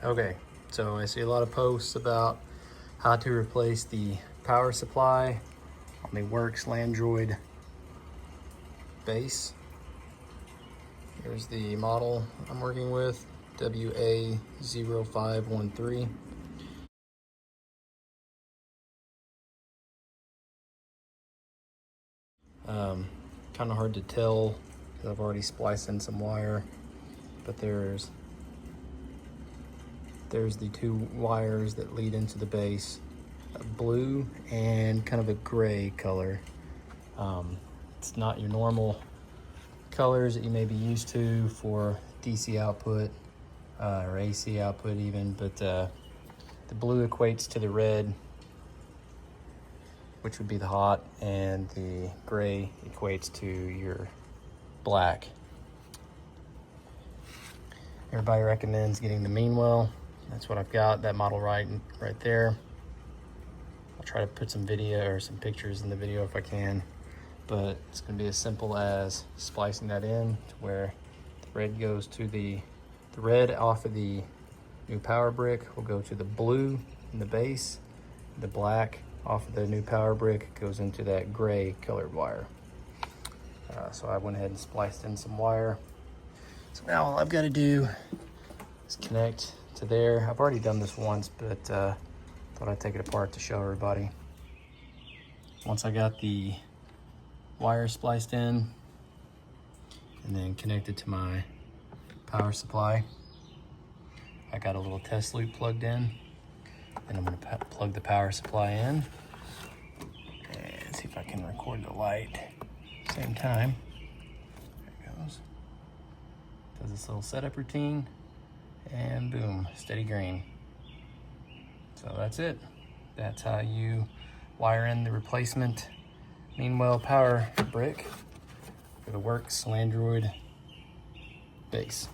Okay, so I see a lot of posts about how to replace the power supply on the Worx Landroid Base. Here's the model I'm working with, WA0513. Kind of hard to tell because I've already spliced in some wire, but there's the two wires that lead into the base, a blue and kind of a gray color. It's not your normal colors that you may be used to for DC output or AC output even, but the blue equates to the red, which would be the hot, and the gray equates to your black. Everybody recommends getting the Meanwell. That's what I've got, that model right there. I'll try to put some video or some pictures in the video if I can, but it's gonna be as simple as splicing that in to where the red goes to the red off of the new power brick will go to the blue in the base. The black off of the new power brick goes into that gray colored wire. So I went ahead and spliced in some wire. So now all I've got to do is connect to there. I've already done this once, but thought I'd take it apart to show everybody. Once I got the wire spliced in and then connected to my power supply, I got a little test loop plugged in, and I'm going to plug the power supply in and see if I can record the light at the same time. There it goes. Does this little setup routine, and boom, steady green. So that's it. That's how you wire in the replacement Meanwell power brick for the Worx Landroid Base.